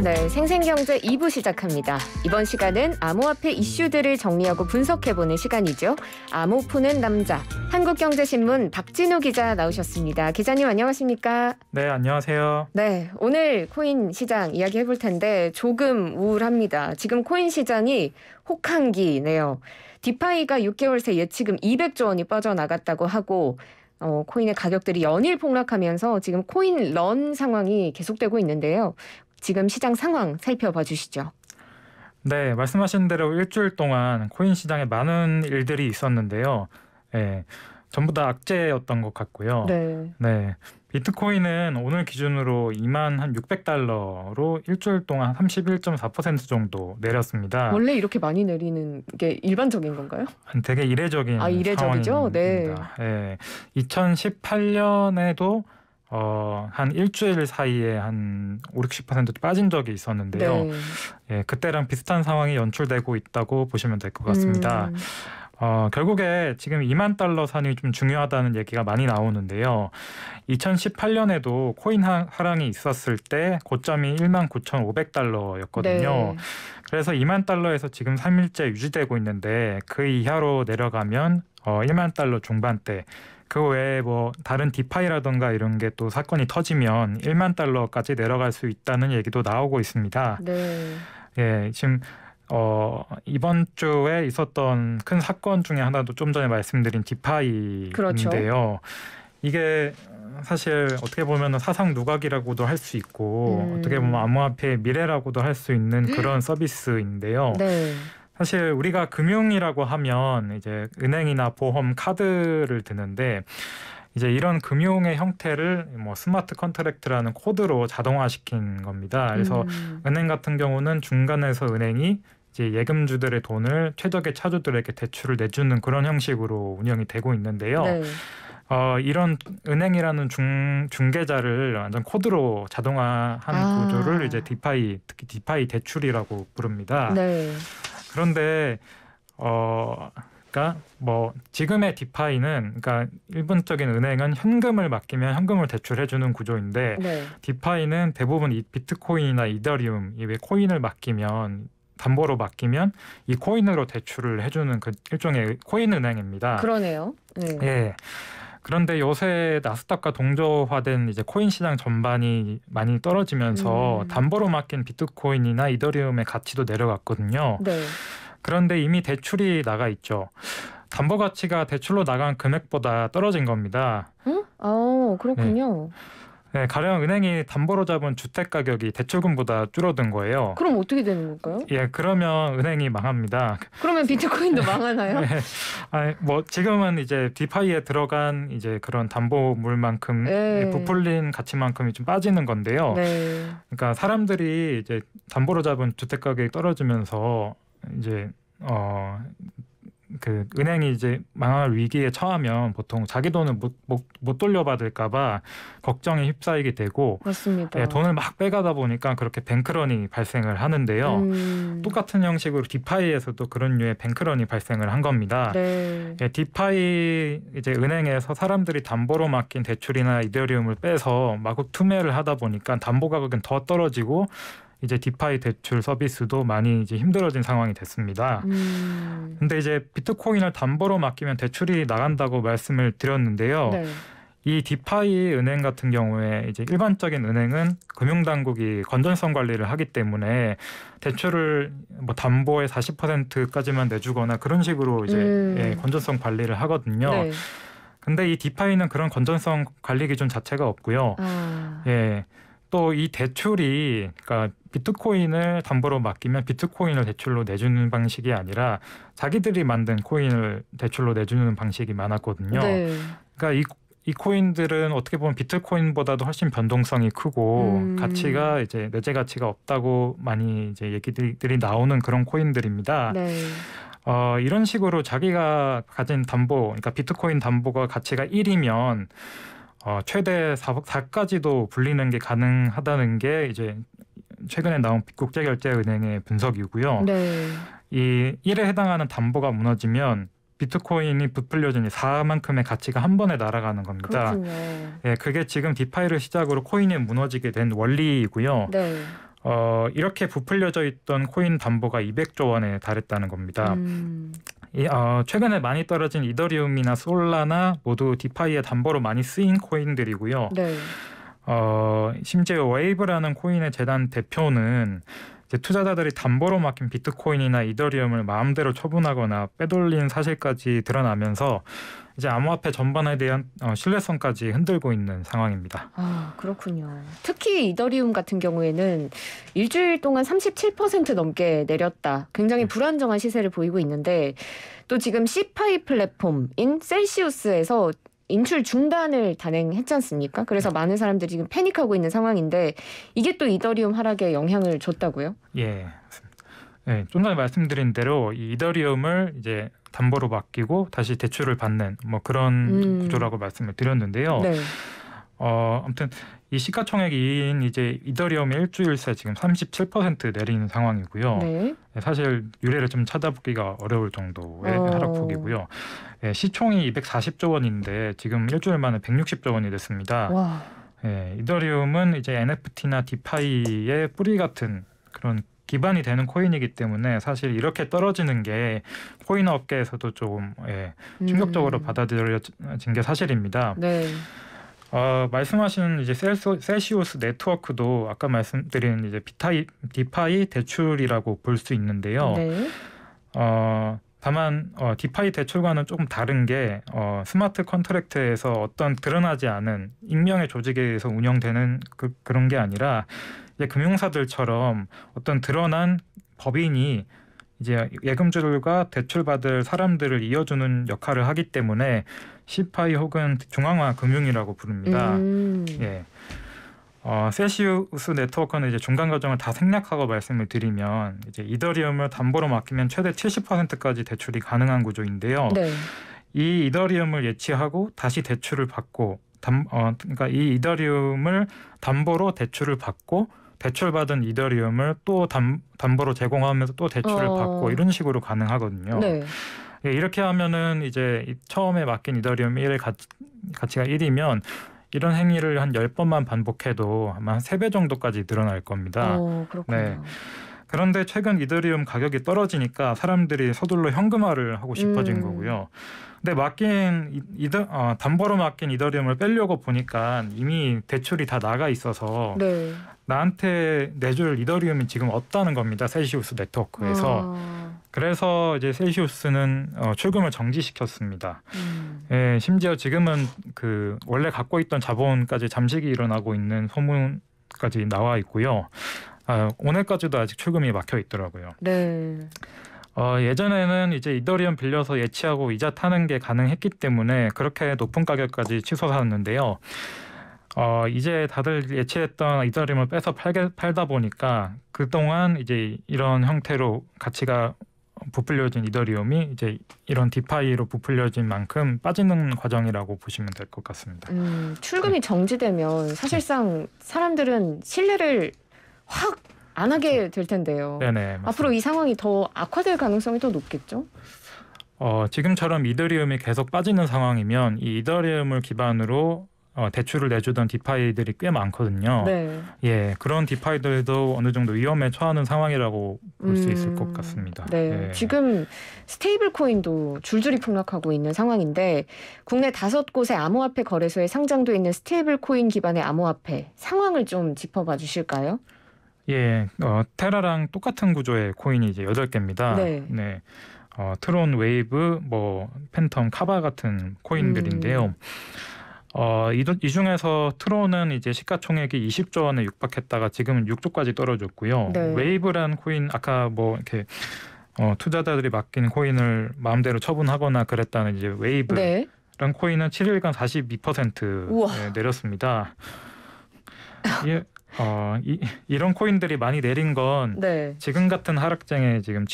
네, 생생경제 2부 시작합니다. 이번 시간은 암호화폐 이슈들을 정리하고 분석해보는 시간이죠. 암호 푸는 남자, 한국경제신문 박진우 기자 나오셨습니다. 기자님 안녕하십니까? 네, 안녕하세요. 네, 오늘 코인 시장 이야기해볼 텐데 조금 우울합니다. 지금 코인 시장이 혹한기네요. 디파이가 6개월 새 예치금 200조 원이 빠져나갔다고 하고 코인의 가격들이 연일 폭락하면서 지금 코인 런 상황이 계속되고 있는데요. 지금 시장 상황 살펴봐 주시죠. 네, 말씀하신 대로 일주일 동안 코인 시장에 많은 일들이 있었는데요. 네, 전부 다 악재였던 것 같고요. 네. 비트코인은 오늘 기준으로 21,600달러로 일주일 동안 31.4% 정도 내렸습니다. 원래 이렇게 많이 내리는 게 일반적인 건가요? 되게 이례적인 이례적이죠? 상황입니다. 네. 2018년에도 한 일주일 사이에 한 50-60% 빠진 적이 있었는데요. 네. 예, 그때랑 비슷한 상황이 연출되고 있다고 보시면 될 것 같습니다. 결국에 지금 2만 달러 선이 좀 중요하다는 얘기가 많이 나오는데요. 2018년에도 코인 하락이 있었을 때 고점이 19,500달러였거든요. 네. 그래서 2만 달러에서 지금 3일째 유지되고 있는데 그 이하로 내려가면 1만 달러 중반대, 그 외에 뭐 다른 디파이라던가 이런 게 또 사건이 터지면 1만 달러까지 내려갈 수 있다는 얘기도 나오고 있습니다. 네. 예, 지금 이번 주에 있었던 큰 사건 중에 하나도 좀 전에 말씀드린 디파이인데요. 그렇죠. 이게 사실 어떻게 보면 사상 누각이라고도 할 수 있고 어떻게 보면 암호화폐의 미래라고도 할 수 있는 그런 서비스인데요. 네. 사실 우리가 금융이라고 하면 이제 은행이나 보험, 카드를 드는데 이제 이런 금융의 형태를 뭐 스마트 컨트랙트라는 코드로 자동화시킨 겁니다. 그래서 은행 같은 경우는 중간에서 은행이 이제 예금주들의 돈을 최적의 차주들에게 대출을 내주는 그런 형식으로 운영이 되고 있는데요. 네. 이런 은행이라는 중개자를 완전 코드로 자동화한 구조를 이제 디파이, 특히 디파이 대출이라고 부릅니다. 네. 그런데 그러니까 뭐 지금의 디파이는, 그러니까 일반적인 은행은 현금을 맡기면 현금을 대출해주는 구조인데 네. 디파이는 대부분 이 비트코인이나 이더리움 이외 코인을 맡기면, 담보로 맡기면 이 코인으로 대출을 해주는 그 일종의 코인 은행입니다. 그러네요. 네. 예. 그런데 요새 나스닥과 동조화된 이제 코인 시장 전반이 많이 떨어지면서 담보로 맡긴 비트코인이나 이더리움의 가치도 내려갔거든요. 네. 그런데 이미 대출이 나가 있죠. 담보 가치가 대출로 나간 금액보다 떨어진 겁니다. 그렇군요. 네, 가령 은행이 담보로 잡은 주택 가격이 대출금보다 줄어든 거예요. 그럼 어떻게 되는 걸까요? 예, 그러면 은행이 망합니다. 그러면 비트코인도 망하나요? 네, 뭐 지금은 이제 디파이에 들어간 이제 그런 담보물만큼 부풀린 가치만큼이 좀 빠지는 건데요. 네. 그러니까 사람들이 이제 담보로 잡은 주택 가격이 떨어지면서 이제 그 은행이 이제 망할 위기에 처하면 보통 자기 돈을 못 돌려받을까봐 걱정에 휩싸이게 되고, 맞습니다. 예, 돈을 막 빼가다 보니까 그렇게 뱅크런이 발생을 하는데요. 똑같은 형식으로 디파이에서도 그런 류의 뱅크런이 발생을 한 겁니다. 네. 예, 디파이 이제 은행에서 사람들이 담보로 맡긴 대출이나 이더리움을 빼서 마구 투매를 하다 보니까 담보 가격은 더 떨어지고 이제 디파이 대출 서비스도 많이 이제 힘들어진 상황이 됐습니다. 근데 이제 비트코인을 담보로 맡기면 대출이 나간다고 말씀을 드렸는데요. 네. 이 디파이 은행 같은 경우에 이제 일반적인 은행은 금융당국이 건전성 관리를 하기 때문에 대출을 뭐 담보의 40%까지만 내주거나 그런 식으로 이제 건전성 관리를 하거든요. 네. 근데 이 디파이는 그런 건전성 관리 기준 자체가 없고요. 예. 또 이 대출이, 그러니까 비트코인을 담보로 맡기면 비트코인을 대출로 내주는 방식이 아니라 자기들이 만든 코인을 대출로 내주는 방식이 많았거든요. 네. 그러니까 이 코인들은 어떻게 보면 비트코인보다도 훨씬 변동성이 크고 가치가 이제 내재 가치가 없다고 많이 이제 얘기들이 나오는 그런 코인들입니다. 네. 이런 식으로 자기가 가진 담보, 그러니까 비트코인 담보가 가치가 1이면 최대 4까지도 불리는 게 가능하다는 게 이제 최근에 나온 국제결제은행의 분석이고요. 네. 이 1에 해당하는 담보가 무너지면 비트코인이 부풀려진 4만큼의 가치가 한 번에 날아가는 겁니다. 그렇군요. 예, 그게 지금 디파이를 시작으로 코인이 무너지게 된 원리이고요. 네. 이렇게 부풀려져 있던 코인 담보가 200조 원에 달했다는 겁니다. 최근에 많이 떨어진 이더리움이나 솔라나 모두 디파이의 담보로 많이 쓰인 코인들이고요. 네. 심지어 웨이브라는 코인의 재단 대표는 이제 투자자들이 담보로 맡긴 비트코인이나 이더리움을 마음대로 처분하거나 빼돌린 사실까지 드러나면서 이제 암호화폐 전반에 대한 신뢰성까지 흔들고 있는 상황입니다. 아, 그렇군요. 특히 이더리움 같은 경우에는 일주일 동안 37% 넘게 내렸다. 굉장히 불안정한 시세를 보이고 있는데 또 지금 시파이 플랫폼인 셀시우스에서 인출 중단을 단행했지 않습니까? 그래서 많은 사람들이 지금 패닉하고 있는 상황인데 이게 또 이더리움 하락에 영향을 줬다고요? 예, 맞습니다. 네, 좀 전에 말씀드린 대로 이 이더리움을 이제 담보로 맡기고 다시 대출을 받는 뭐 그런 구조라고 말씀을 드렸는데요. 네. 아무튼 이 시가총액인 이제 이더리움이 일주일 새 지금 37% 내리는 상황이고요. 네. 사실 유례를 좀 찾아보기가 어려울 정도의 하락폭이고요. 시총이 240조 원인데 지금 일주일 만에 160조 원이 됐습니다. 와. 이더리움은 이제 NFT나 디파이의 뿌리 같은 그런 기반이 되는 코인이기 때문에 사실 이렇게 떨어지는 게 코인 업계에서도 조금 충격적으로 받아들여진 게 사실입니다. 네. 말씀하신 이제 셀시우스 네트워크도 아까 말씀드린 이제 디파이 대출이라고 볼 수 있는데요. 네. 다만 디파이 대출과는 조금 다른 게 스마트 컨트랙트에서 어떤 드러나지 않은 익명의 조직에 의해서 운영되는 그런 게 아니라 이제 금융사들처럼 어떤 드러난 법인이 이제 예금주들과 대출받을 사람들을 이어주는 역할을 하기 때문에 시파이 혹은 중앙화 금융이라고 부릅니다. 예. 셀시우스 네트워크는 이제 중간 과정을 다 생략하고 말씀을 드리면 이제 이더리움을 담보로 맡기면 최대 70%까지 대출이 가능한 구조인데요. 네. 이 이더리움을 예치하고 다시 대출을 받고 그러니까 이 이더리움을 담보로 대출을 받고 대출받은 이더리움을 또 담보로 제공하면서 또 대출을 받고 이런 식으로 가능하거든요. 네. 예, 이렇게 하면은 이제 처음에 맡긴 이더리움 1의 가치가 1이면 이런 행위를 한 10번만 반복해도 아마 한 3배 정도까지 늘어날 겁니다. 그렇군요. 네. 그런데 최근 이더리움 가격이 떨어지니까 사람들이 서둘러 현금화를 하고 싶어진 거고요. 근데 담보로 맡긴 이더리움을 빼려고 보니까 이미 대출이 다 나가 있어서 네. 나한테 내줄 이더리움이 지금 없다는 겁니다. 셀시우스 네트워크에서. 그래서 이제 셀시우스는 출금을 정지시켰습니다. 예, 심지어 지금은 그 원래 갖고 있던 자본까지 잠식이 일어나고 있는 소문까지 나와 있고요. 오늘까지도 아직 출금이 막혀 있더라고요. 네. 예전에는 이제 이더리움 빌려서 예치하고 이자 타는 게 가능했기 때문에 그렇게 높은 가격까지 치솟았는데요. 이제 다들 예치했던 이더리움을 빼서 팔다 보니까 그동안 이제 이런 형태로 가치가 부풀려진 이더리움이 이제 이런 디파이로 부풀려진 만큼 빠지는 과정이라고 보시면 될 것 같습니다. 출금이 정지되면 사실상 사람들은 신뢰를 확 안 하게 될 텐데요. 네네. 맞습니다. 앞으로 이 상황이 더 악화될 가능성이 더 높겠죠? 지금처럼 이더리움이 계속 빠지는 상황이면 이 이더리움을 기반으로 대출을 내주던 디파이들이 꽤 많거든요. 네. 예, 그런 디파이들도 어느 정도 위험에 처하는 상황이라고 볼 수 있을 것 같습니다. 네. 예. 지금 스테이블 코인도 줄줄이 폭락하고 있는 상황인데 국내 5곳의 암호화폐 거래소에 상장돼 있는 스테이블 코인 기반의 암호화폐 상황을 좀 짚어봐 주실까요? 예, 테라랑 똑같은 구조의 코인이 이제 8개입니다. 네. 트론, 웨이브, 팬텀, 카바 같은 코인들인데요. 이 중에서 트론은 이제 시가총액이 20조 원에 육박했다가 지금은 6조까지 떨어졌고요. 네. 웨이브라는 코인 아까 이렇게 투자자들이 맡긴 코인을 마음대로 처분하거나 그랬다는 이제 웨이브라는 네. 코인은 7일간 42% 내렸습니다. 이런 코인들이 많이 내린 건 네. 지금 같은 하락장에 지금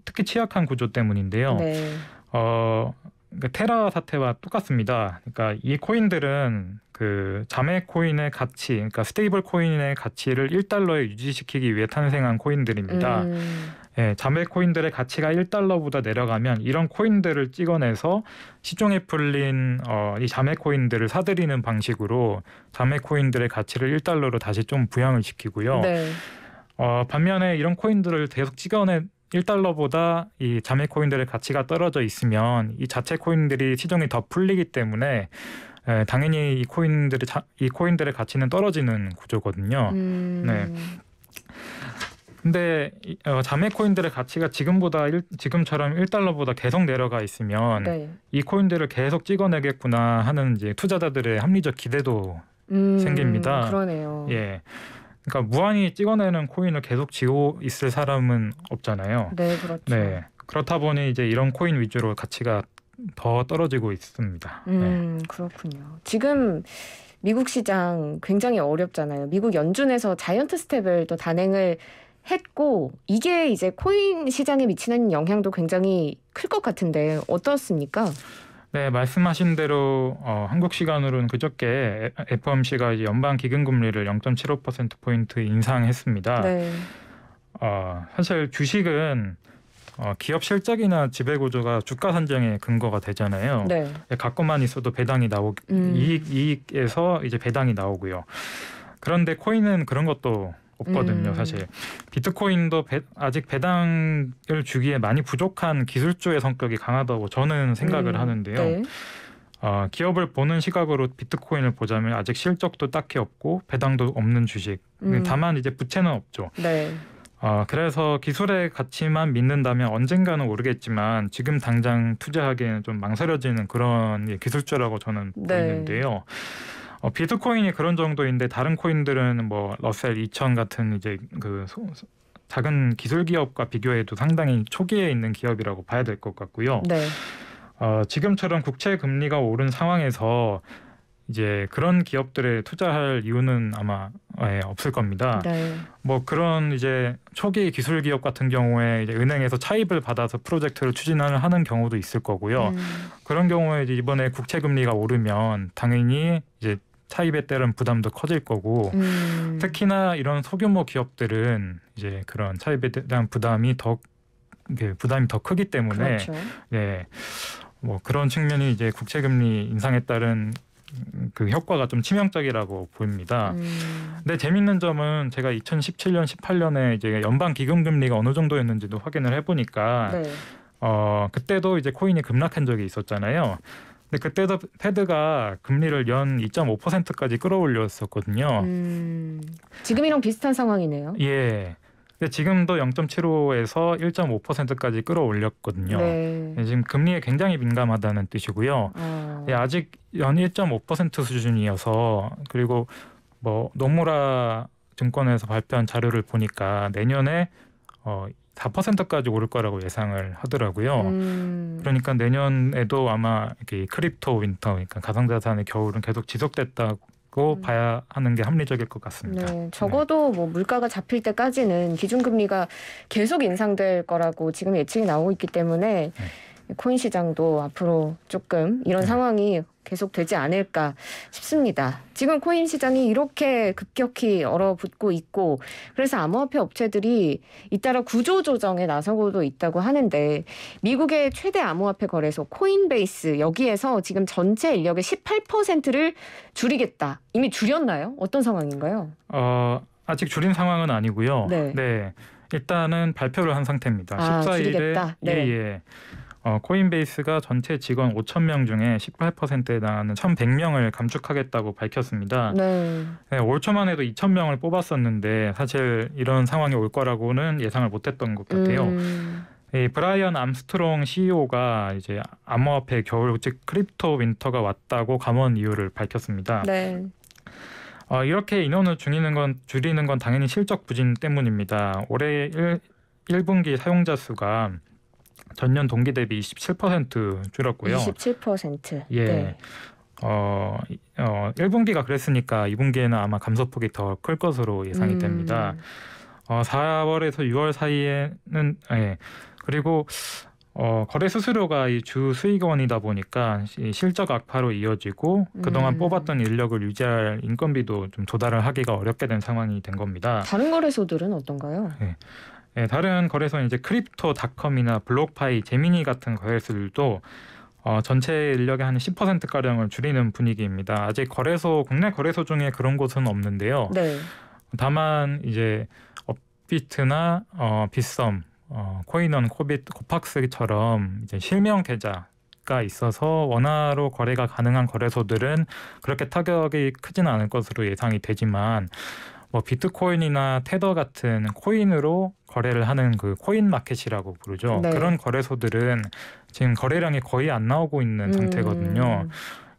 특히 취약한 구조 때문인데요. 네. 그러니까 테라 사태와 똑같습니다. 그러니까 이 코인들은 그 자매 코인의 가치, 그러니까 스테이블 코인의 가치를 $1에 유지시키기 위해 탄생한 코인들입니다. 예, 자매 코인들의 가치가 1달러보다 내려가면 이런 코인들을 찍어내서 시중에 풀린 이 자매 코인들을 사들이는 방식으로 자매 코인들의 가치를 1달러로 다시 좀 부양을 시키고요. 네. 반면에 이런 코인들을 계속 찍어내 1달러보다 이 자매 코인들의 가치가 떨어져 있으면 이 자체 코인들이 시중에 더 풀리기 때문에 당연히 이 코인들의 가치는 떨어지는 구조거든요. 네. 근데 자매 코인들의 가치가 지금처럼 1달러보다 계속 내려가 있으면 네. 이 코인들을 계속 찍어내겠구나 하는 이제 투자자들의 합리적 기대도 생깁니다. 그러네요. 예. 그러니까 무한히 찍어내는 코인을 계속 쥐고 있을 사람은 없잖아요. 네, 그렇죠. 네. 그렇다 보니 이제 이런 코인 위주로 가치가 더 떨어지고 있습니다. 네. 그렇군요. 지금 미국 시장 굉장히 어렵잖아요. 미국 연준에서 자이언트 스텝을 또 단행을 했고 이게 이제 코인 시장에 미치는 영향도 굉장히 클 것 같은데 어떻습니까? 네, 말씀하신 대로 한국 시간으로는 그저께 FOMC가 이제 연방 기금금리를 0.75%포인트 인상했습니다. 네. 사실 주식은 기업 실적이나 지배구조가 주가 산정의 근거가 되잖아요. 네. 갖고만 있어도 배당이 이익에서 이제 배당이 나오고요. 그런데 코인은 그런 것도 없거든요. 사실 비트코인도 아직 배당을 주기에 많이 부족한 기술주의 성격이 강하다고 저는 생각을 하는데요. 네. 기업을 보는 시각으로 비트코인을 보자면 아직 실적도 딱히 없고 배당도 없는 주식. 다만 이제 부채는 없죠. 네. 그래서 기술의 가치만 믿는다면 언젠가는 오르겠지만 지금 당장 투자하기에는 좀 망설여지는 그런 기술주라고 저는 보이는데요. 비트코인이 그런 정도인데 다른 코인들은 뭐 러셀 2000 같은 이제 그 작은 기술 기업과 비교해도 상당히 초기에 있는 기업이라고 봐야 될 것 같고요. 네. 지금처럼 국채 금리가 오른 상황에서 이제 그런 기업들에 투자할 이유는 아마 없을 겁니다. 네. 뭐 그런 이제 초기 기술 기업 같은 경우에 이제 은행에서 차입을 받아서 프로젝트를 추진하는 경우도 있을 거고요. 그런 경우에 이제 이번에 국채 금리가 오르면 당연히 이제 차입에 따른 부담도 커질 거고 특히나 이런 소규모 기업들은 이제 그런 차입에 대한 부담이 더 크기 때문에 그렇죠. 네, 뭐 그런 측면이 이제 국채 금리 인상에 따른 그 효과가 좀 치명적이라고 보입니다. 근데 재밌는 점은 제가 2017년, 18년에 이제 연방 기금 금리가 어느 정도였는지도 확인을 해보니까 네. 그때도 이제 코인이 급락한 적이 있었잖아요. 근데 그때도 패드가 금리를 연 2.5%까지 끌어올렸었거든요. 지금이랑 비슷한 상황이네요. 예. 근데 지금도 0.75에서 1.5%까지 끌어올렸거든요. 네. 지금 금리에 굉장히 민감하다는 뜻이고요. 아직 연 1.5% 수준이어서 그리고 뭐 노무라 증권에서 발표한 자료를 보니까 내년에 4%까지 오를 거라고 예상을 하더라고요. 그러니까 내년에도 아마 이렇게 크립토 윈터, 그러니까 가상자산의 겨울은 계속 지속됐다고 봐야 하는 게 합리적일 것 같습니다. 네, 적어도 뭐 물가가 잡힐 때까지는 기준금리가 계속 인상될 거라고 지금 예측이 나오고 있기 때문에 코인 시장도 앞으로 조금 이런 상황이 계속되지 않을까 싶습니다. 지금 코인 시장이 이렇게 급격히 얼어붙고 있고 그래서 암호화폐 업체들이 잇따라 구조조정에 나서고도 있다고 하는데 미국의 최대 암호화폐 거래소 코인베이스 여기에서 지금 전체 인력의 18%를 줄이겠다. 이미 줄였나요? 어떤 상황인가요? 아직 줄인 상황은 아니고요. 네. 일단은 발표를 한 상태입니다. 14일에 줄이겠다. 네. 예. 코인베이스가 전체 직원 5,000명 중에 18%에 해당하는 1,100명을 감축하겠다고 밝혔습니다. 네. 올 초만 해도 2,000명을 뽑았었는데 사실 이런 상황이 올 거라고는 예상을 못했던 것 같아요. 이 브라이언 암스트롱 CEO가 이제 암호화폐 겨울 즉 크립토 윈터가 왔다고 감원 이유를 밝혔습니다. 네. 이렇게 인원을 줄이는 건 당연히 실적 부진 때문입니다. 올해 1분기 사용자 수가 전년 동기 대비 27% 줄었고요. 27%. 예. 네. 1분기가 그랬으니까 2분기에는 아마 감소폭이 더 클 것으로 예상이 됩니다. 4월에서 6월 사이에는 그리고 거래 수수료가 이 주 수익원이다 보니까 실적 악화로 이어지고 그동안 뽑았던 인력을 유지할 인건비도 좀 조달을 하기가 어렵게 된 상황이 된 겁니다. 다른 거래소들은 어떤가요? 예, 다른 거래소는 이제 크립토닷컴이나 블록파이, 제미니 같은 거래소들도 전체 인력의 한 10%가량을 줄이는 분위기입니다. 아직 국내 거래소 중에 그런 곳은 없는데요. 네. 다만 이제 업비트나 빗썸, 코인원, 코빗, 코팍스처럼 이제 실명 계좌가 있어서 원화로 거래가 가능한 거래소들은 그렇게 타격이 크지는 않을 것으로 예상이 되지만 뭐 비트코인이나 테더 같은 코인으로 거래를 하는 그 코인 마켓이라고 부르죠. 네. 그런 거래소들은 지금 거래량이 거의 안 나오고 있는 상태거든요.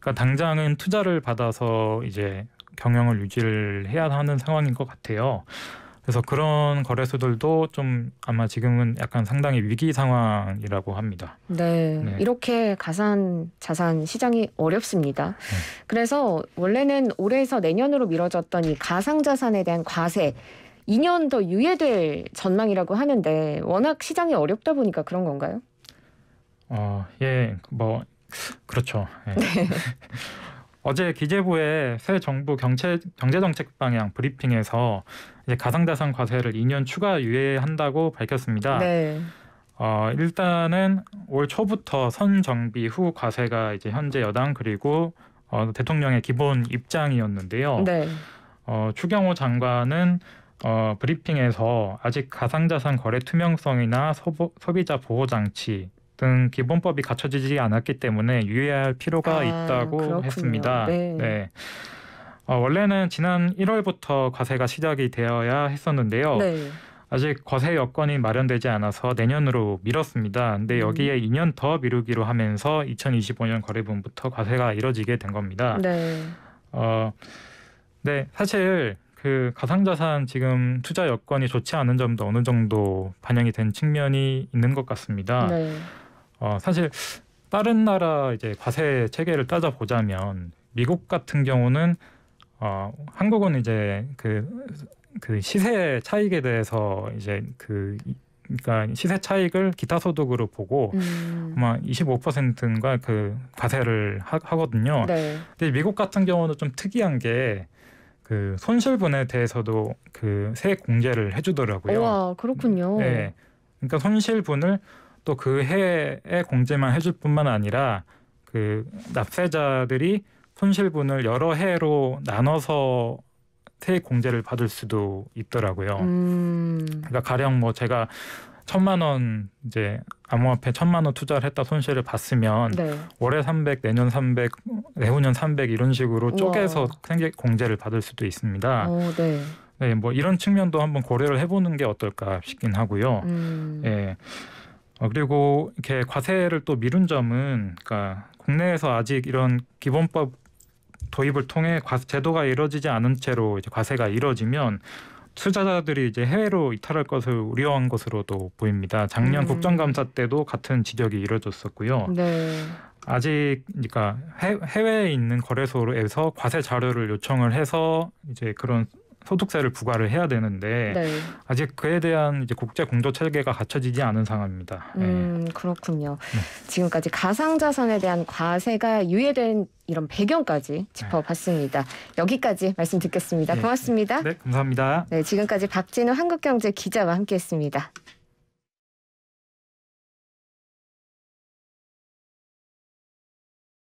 그러니까 당장은 투자를 받아서 이제 경영을 유지를 해야 하는 상황인 것 같아요. 그래서 그런 거래소들도 좀 아마 지금은 약간 상당히 위기 상황이라고 합니다. 네. 네. 이렇게 가상 자산 시장이 어렵습니다. 그래서 원래는 올해에서 내년으로 미뤄졌던 이 가상 자산에 대한 과세 2년 더 유예될 전망이라고 하는데 워낙 시장이 어렵다 보니까 그런 건가요? 예, 뭐 그렇죠. 예. 어제 기재부의 새 정부 경제정책 방향 브리핑에서 이제 가상자산 과세를 2년 추가 유예한다고 밝혔습니다. 네. 일단은 올 초부터 선정비 후 과세가 이제 현재 여당 그리고 대통령의 기본 입장이었는데요. 네. 추경호 장관은 브리핑에서 아직 가상자산 거래 투명성이나 소비자 보호 장치 등 기본법이 갖춰지지 않았기 때문에 유예할 필요가 있다고 그렇군요. 했습니다. 네. 원래는 지난 1월부터 과세가 시작이 되어야 했었는데요. 네. 아직 과세 여건이 마련되지 않아서 내년으로 미뤘습니다. 근데 여기에 2년 더 미루기로 하면서 2025년 거래분부터 과세가 이뤄지게 된 겁니다. 네. 네, 사실 그 가상자산 지금 투자 여건이 좋지 않은 점도 어느 정도 반영이 된 측면이 있는 것 같습니다. 네. 사실 다른 나라 이제 과세 체계를 따져보자면 미국 같은 경우는 한국은 이제 그 시세 차익에 대해서 이제 그러니까 시세 차익을 기타 소득으로 보고 아마 25%인가 그 과세를 하거든요. 네. 근데 미국 같은 경우는 좀 특이한 게 그 손실분에 대해서도 그 세액 공제를 해주더라고요. 와, 그렇군요. 네, 그러니까 손실분을 또 그 해에 공제만 해줄 뿐만 아니라 그 납세자들이 손실분을 여러 해로 나눠서 세액 공제를 받을 수도 있더라고요. 그러니까 가령 뭐 제가 1,000만 원 이제 암호화폐 1,000만 원 투자를 했다 손실을 봤으면 네. 올해 300, 내년 300, 내후년 300 이런 식으로 쪼개서 세액 공제를 받을 수도 있습니다. 네. 네, 뭐 이런 측면도 한번 고려를 해보는 게 어떨까 싶긴 하고요. 예. 그리고 이렇게 과세를 또 미룬 점은, 그러니까 국내에서 아직 이런 기본법 도입을 통해 제도가 이루어지지 않은 채로 이제 과세가 이루어지면 투자자들이 이제 해외로 이탈할 것을 우려한 것으로도 보입니다. 작년 국정감사 때도 같은 지적이 이뤄졌었고요. 네. 아직 그러니까 해외에 있는 거래소에서 과세 자료를 요청을 해서 이제 그런 소득세를 부과를 해야 되는데 네. 아직 그에 대한 이제 국제 공조 체계가 갖춰지지 않은 상황입니다. 그렇군요. 지금까지 가상자산에 대한 과세가 유예된 이런 배경까지 짚어봤습니다. 여기까지 말씀 듣겠습니다. 고맙습니다. 네, 감사합니다. 네, 지금까지 박진우 한국경제 기자와 함께했습니다.